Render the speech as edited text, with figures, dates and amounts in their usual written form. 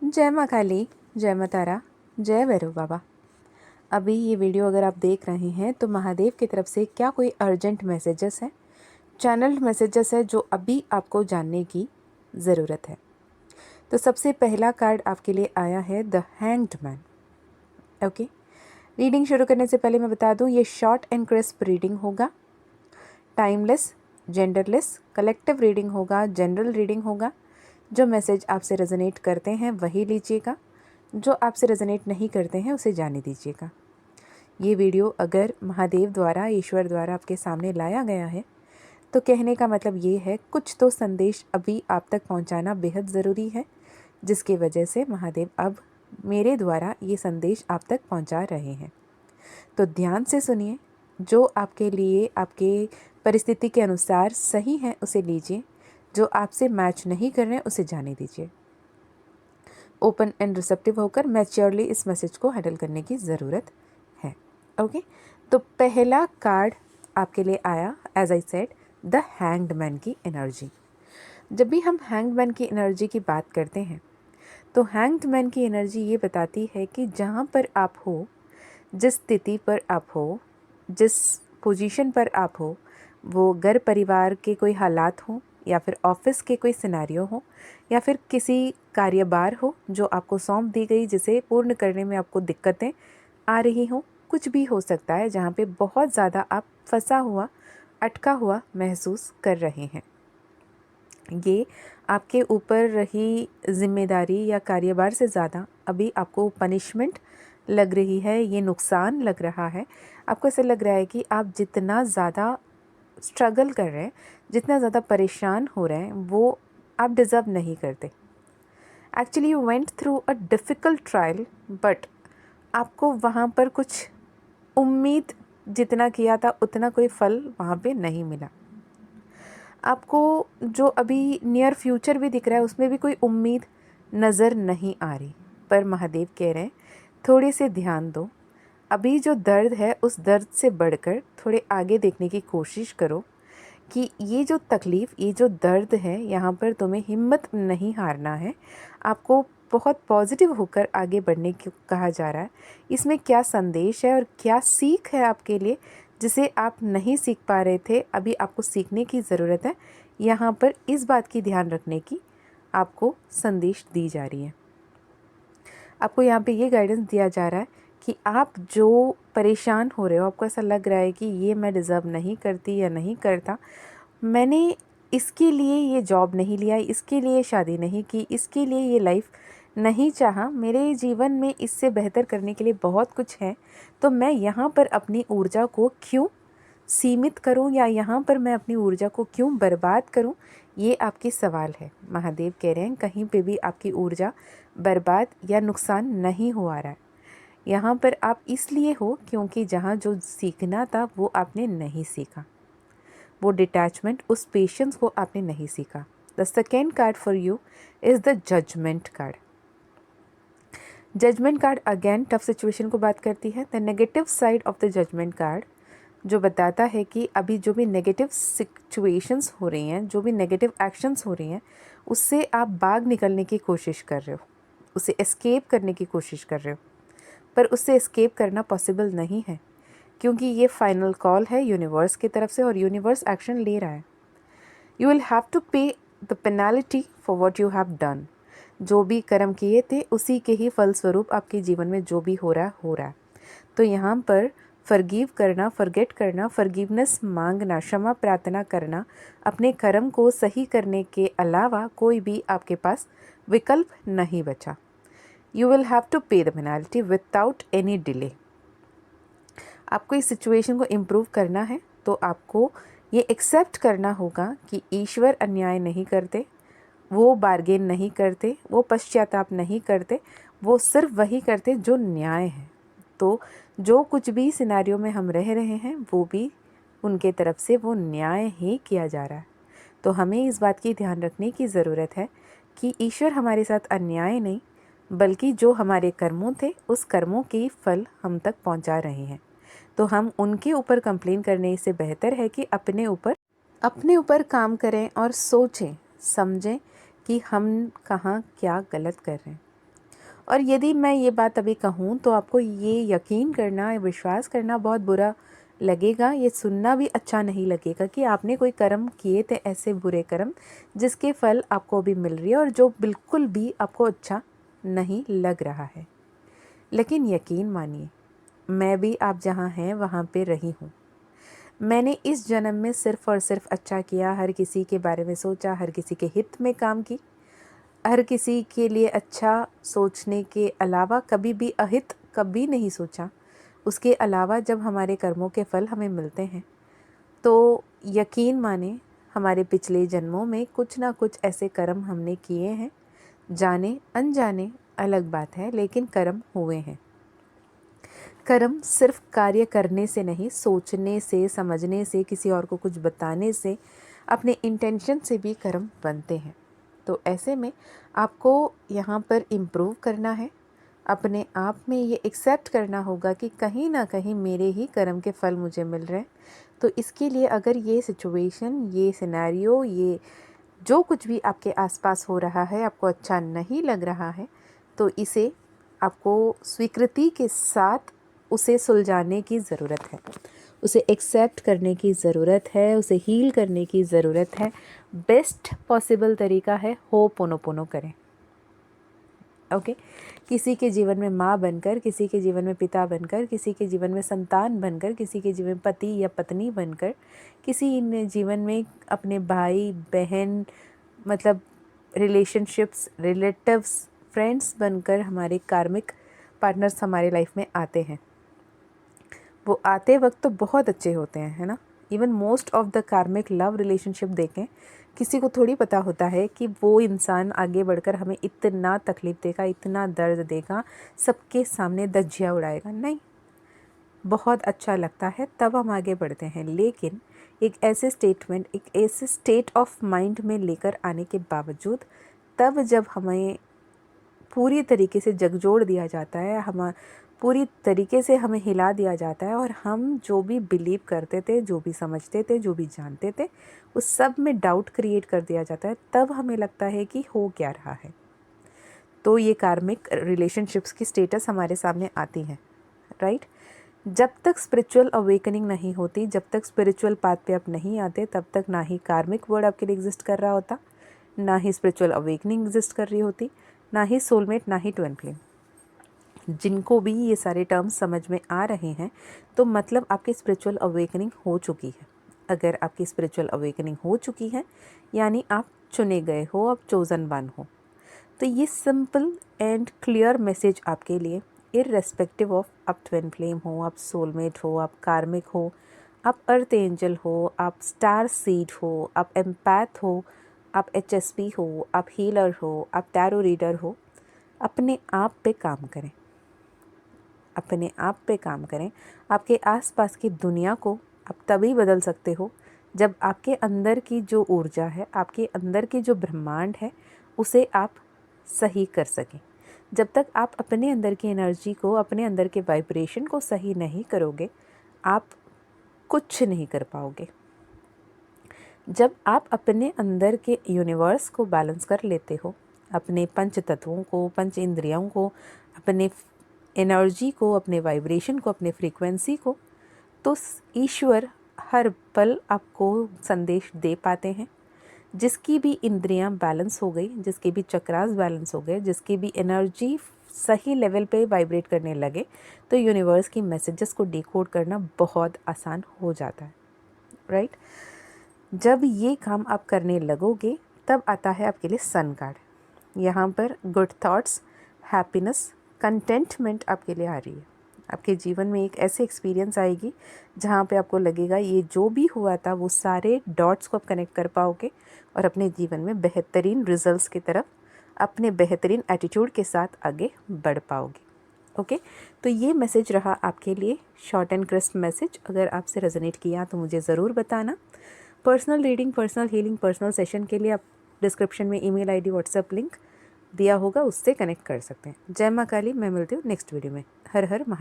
जय माँ काली, जय माँ तारा, जय भैरव बाबा। अभी ये वीडियो अगर आप देख रहे हैं तो महादेव की तरफ से क्या कोई अर्जेंट मैसेजेस है, चैनल मैसेजेस है जो अभी आपको जानने की ज़रूरत है। तो सबसे पहला कार्ड आपके लिए आया है the hanged man. Okay, reading शुरू करने से पहले मैं बता दूं ये शॉर्ट एंड क्रिस्प रीडिंग होगा, टाइमलेस, जेंडरलेस, कलेक्टिव रीडिंग होगा, जनरल रीडिंग होगा। जो मैसेज आपसे रेजोनेट करते हैं वही लीजिएगा, जो आपसे रेजोनेट नहीं करते हैं उसे जाने दीजिएगा। ये वीडियो अगर महादेव द्वारा, ईश्वर द्वारा आपके सामने लाया गया है तो कहने का मतलब ये है कुछ तो संदेश अभी आप तक पहुंचाना बेहद ज़रूरी है, जिसकी वजह से महादेव अब मेरे द्वारा ये संदेश आप तक पहुंचा रहे हैं। तो ध्यान से सुनिए, जो आपके लिए आपके परिस्थिति के अनुसार सही है उसे लीजिए, जो आपसे मैच नहीं कर रहे हैं उसे जाने दीजिए। ओपन एंड रिसेप्टिव होकर मैच्योरली इस मैसेज को हैंडल करने की ज़रूरत है। ओके, तो पहला कार्ड आपके लिए आया as I said the hanged man की एनर्जी। जब भी हम हैंग्ड मैन की एनर्जी की बात करते हैं तो हैंग्ड मैन की एनर्जी ये बताती है कि जहाँ पर आप हो, जिस स्थिति पर आप हो, जिस पोजीशन पर आप हो, वो घर परिवार के कोई हालात हो या फिर ऑफिस के कोई सिनेरियो हो या फिर किसी कार्यभार हो जो आपको सौंप दी गई, जिसे पूर्ण करने में आपको दिक्कतें आ रही हों, कुछ भी हो सकता है जहाँ पे बहुत ज़्यादा आप फंसा हुआ, अटका हुआ महसूस कर रहे हैं। ये आपके ऊपर रही जिम्मेदारी या कार्यभार से ज़्यादा अभी आपको पनिशमेंट लग रही है, ये नुकसान लग रहा है। आपको ऐसा लग रहा है कि आप जितना ज़्यादा स्ट्रगल कर रहे हैं, जितना ज़्यादा परेशान हो रहे हैं, वो आप डिज़र्व नहीं करते। Actually you went through a difficult trial, but आपको वहाँ पर कुछ उम्मीद जितना किया था उतना कोई फल वहाँ पे नहीं मिला। आपको जो अभी नियर फ्यूचर भी दिख रहा है उसमें भी कोई उम्मीद नज़र नहीं आ रही, पर महादेव कह रहे हैं थोड़े से ध्यान दो। अभी जो दर्द है उस दर्द से बढ़कर थोड़े आगे देखने की कोशिश करो कि ये जो तकलीफ़, ये जो दर्द है, यहाँ पर तुम्हें हिम्मत नहीं हारना है। आपको बहुत पॉजिटिव होकर आगे बढ़ने को कहा जा रहा है। इसमें क्या संदेश है और क्या सीख है आपके लिए, जिसे आप नहीं सीख पा रहे थे, अभी आपको सीखने की ज़रूरत है। यहाँ पर इस बात की ध्यान रखने की आपको संदेश दी जा रही है। आपको यहाँ पे ये गाइडेंस दिया जा रहा है कि आप जो परेशान हो रहे हो, आपको ऐसा लग रहा है कि ये मैं डिज़र्व नहीं करती या नहीं करता, मैंने इसके लिए ये जॉब नहीं लिया, इसके लिए शादी नहीं की, इसके लिए ये लाइफ नहीं चाहा, मेरे जीवन में इससे बेहतर करने के लिए बहुत कुछ है, तो मैं यहाँ पर अपनी ऊर्जा को क्यों सीमित करूं या यहाँ पर मैं अपनी ऊर्जा को क्यों बर्बाद करूं, ये आपकी सवाल है। महादेव कह रहे हैं कहीं पे भी आपकी ऊर्जा बर्बाद या नुकसान नहीं हो आ रहा है। यहाँ पर आप इसलिए हो क्योंकि जहाँ जो सीखना था वो आपने नहीं सीखा, वो डिटैचमेंट, उस पेशेंस को आपने नहीं सीखा। The second card for you is the judgement card. Judgement card again tough situation को बात करती है। The negative side of the judgement card जो बताता है कि अभी जो भी नेगेटिव सिचुएशंस हो रही हैं, जो भी नेगेटिव एक्शंस हो रही हैं, उससे आप भाग निकलने की कोशिश कर रहे हो, उसे एस्केप करने की कोशिश कर रहे हो, पर उससे एस्केप करना पॉसिबल नहीं है, क्योंकि ये फाइनल कॉल है यूनिवर्स की तरफ से और यूनिवर्स एक्शन ले रहा है। यू विल हैव टू पे the penalty for what you have done. जो भी कर्म किए थे उसी के ही फलस्वरूप आपके जीवन में जो भी हो रहा है। तो यहाँ पर फॉरगिव करना, फॉरगेट करना, फॉरगिवनेस मांगना, क्षमा प्रार्थना करना, अपने कर्म को सही करने के अलावा कोई भी आपके पास विकल्प नहीं बचा। यू विल हैव टू पे the penalty without any delay. आपको इस सिचुएशन को इम्प्रूव करना है तो आपको ये एक्सेप्ट करना होगा कि ईश्वर अन्याय नहीं करते, वो बार्गेन नहीं करते, वो पश्चाताप नहीं करते, वो सिर्फ वही करते जो न्याय है। तो जो कुछ भी सिनेरियो में हम रह रहे हैं वो भी उनके तरफ से वो न्याय ही किया जा रहा है। तो हमें इस बात की ध्यान रखने की ज़रूरत है कि ईश्वर हमारे साथ अन्याय नहीं, बल्कि जो हमारे कर्मों थे उस कर्मों के फल हम तक पहुंचा रहे हैं। तो हम उनके ऊपर कंप्लेन करने से बेहतर है कि अपने ऊपर काम करें और सोचें समझें कि हम कहाँ क्या गलत कर रहे हैं। और यदि मैं ये बात अभी कहूँ तो आपको ये यकीन करना, विश्वास करना बहुत बुरा लगेगा, ये सुनना भी अच्छा नहीं लगेगा कि आपने कोई कर्म किए थे, ऐसे बुरे कर्म जिसके फल आपको अभी मिल रही है और जो बिल्कुल भी आपको अच्छा नहीं लग रहा है। लेकिन यकीन मानिए, मैं भी आप जहाँ हैं वहाँ पे रही हूँ। मैंने इस जन्म में सिर्फ़ और सिर्फ अच्छा किया, हर किसी के बारे में सोचा, हर किसी के हित में काम की, हर किसी के लिए अच्छा सोचने के अलावा कभी भी अहित कभी नहीं सोचा। उसके अलावा जब हमारे कर्मों के फल हमें मिलते हैं तो यकीन माने हमारे पिछले जन्मों में कुछ ना कुछ ऐसे कर्म हमने किए हैं, जाने अनजाने अलग बात है, लेकिन कर्म हुए हैं। कर्म सिर्फ कार्य करने से नहीं, सोचने से, समझने से, किसी और को कुछ बताने से, अपने इंटेंशन से भी कर्म बनते हैं। तो ऐसे में आपको यहाँ पर इम्प्रूव करना है, अपने आप में ये एक्सेप्ट करना होगा कि कहीं ना कहीं मेरे ही कर्म के फल मुझे मिल रहे हैं। तो इसके लिए अगर ये सिचुएशन, ये सिनेरियो, ये जो कुछ भी आपके आसपास हो रहा है आपको अच्छा नहीं लग रहा है, तो इसे आपको स्वीकृति के साथ उसे सुलझाने की ज़रूरत है, उसे एक्सेप्ट करने की ज़रूरत है, उसे हील करने की ज़रूरत है। बेस्ट पॉसिबल तरीका है होपोनोपोनो करें। ओके, किसी के जीवन में माँ बनकर, किसी के जीवन में पिता बनकर, किसी के जीवन में संतान बनकर, किसी के जीवन में पति या पत्नी बनकर, किसी ने जीवन में अपने भाई बहन, मतलब रिलेशनशिप्स, रिलेटिव्स, फ्रेंड्स बनकर हमारे कार्मिक पार्टनर्स हमारे लाइफ में आते हैं। वो आते वक्त तो बहुत अच्छे होते हैं, है ना। इवन मोस्ट ऑफ द कार्मिक लव रिलेशनशिप देखें, किसी को थोड़ी पता होता है कि वो इंसान आगे बढ़कर हमें इतना तकलीफ़ देगा, इतना दर्द देगा, सबके सामने धज्जियाँ उड़ाएगा। नहीं, बहुत अच्छा लगता है तब हम आगे बढ़ते हैं। लेकिन एक ऐसे स्टेटमेंट, एक ऐसे स्टेट ऑफ माइंड में लेकर आने के बावजूद, तब जब हमें पूरी तरीके से झकझोर दिया जाता है, हम पूरी तरीके से हमें हिला दिया जाता है और हम जो भी बिलीव करते थे, जो भी समझते थे, जो भी जानते थे, उस सब में डाउट क्रिएट कर दिया जाता है, तब हमें लगता है कि हो क्या रहा है। तो ये कार्मिक रिलेशनशिप्स की स्टेटस हमारे सामने आती है, राइट। जब तक स्पिरिचुअल अवेकनिंग नहीं होती, जब तक स्पिरिचुअल पाथ पे आप नहीं आते, तब तक ना ही कार्मिक वर्ड आपके लिए एग्जिस्ट कर रहा होता, ना ही स्पिरिचुअल अवेकनिंग एग्जिस्ट कर रही होती, ना ही सोलमेट, ना ही ट्विन फ्लेम। जिनको भी ये सारे टर्म्स समझ में आ रहे हैं, तो मतलब आपकी स्पिरिचुअल अवेकनिंग हो चुकी है। अगर आपकी स्पिरिचुअल अवेकनिंग हो चुकी है, यानी आप चुने गए हो, आप चोज़न वन हो। तो ये सिंपल एंड क्लियर मैसेज आपके लिए, इररेस्पेक्टिव ऑफ आप ट्विन फ्लेम हो, आप सोलमेट हो, आप कार्मिक हो, आप अर्थ एंजल हो, आप स्टार सीड हो, आप एम्पैथ हो, आप HSP हो, आप हीलर हो, आप टैरो रीडर हो, अपने आप पे काम करें, अपने आप पे काम करें। आपके आसपास की दुनिया को आप तभी बदल सकते हो जब आपके अंदर की जो ऊर्जा है, आपके अंदर की जो ब्रह्मांड है, उसे आप सही कर सकें। जब तक आप अपने अंदर की एनर्जी को, अपने अंदर के वाइब्रेशन को सही नहीं करोगे, आप कुछ नहीं कर पाओगे। जब आप अपने अंदर के यूनिवर्स को बैलेंस कर लेते हो, अपने पंच तत्वों को, पंच इंद्रियों को, अपने एनर्जी को, अपने वाइब्रेशन को, अपने फ्रीक्वेंसी को, तो ईश्वर हर पल आपको संदेश दे पाते हैं। जिसकी भी इंद्रियां बैलेंस हो गई, जिसके भी चक्रास बैलेंस हो गए, जिसकी भी एनर्जी सही लेवल पे वाइब्रेट करने लगे, तो यूनिवर्स की मैसेजेस को डिकोड करना बहुत आसान हो जाता है, राइट। जब ये काम आप करने लगोगे, तब आता है आपके लिए सन कार्ड। यहाँ पर गुड थॉट्स, हैप्पीनेस, कंटेंटमेंट आपके लिए आ रही है। आपके जीवन में एक ऐसे एक्सपीरियंस आएगी जहाँ पे आपको लगेगा ये जो भी हुआ था, वो सारे डॉट्स को आप कनेक्ट कर पाओगे और अपने जीवन में बेहतरीन रिजल्ट्स की तरफ अपने बेहतरीन एटीट्यूड के साथ आगे बढ़ पाओगे। ओके, तो ये मैसेज रहा आपके लिए, शॉर्ट एंड क्रिस्प मैसेज। अगर आपसे रेजोनेट किया तो मुझे ज़रूर बताना। Personal reading, personal healing, personal session के लिए आप डिस्क्रिप्शन में ईमेल आईडी, व्हाट्सएप लिंक दिया होगा, उससे कनेक्ट कर सकते हैं। जय माँ काली। मैं मिलती हूँ नेक्स्ट वीडियो में। हर हर महादेव।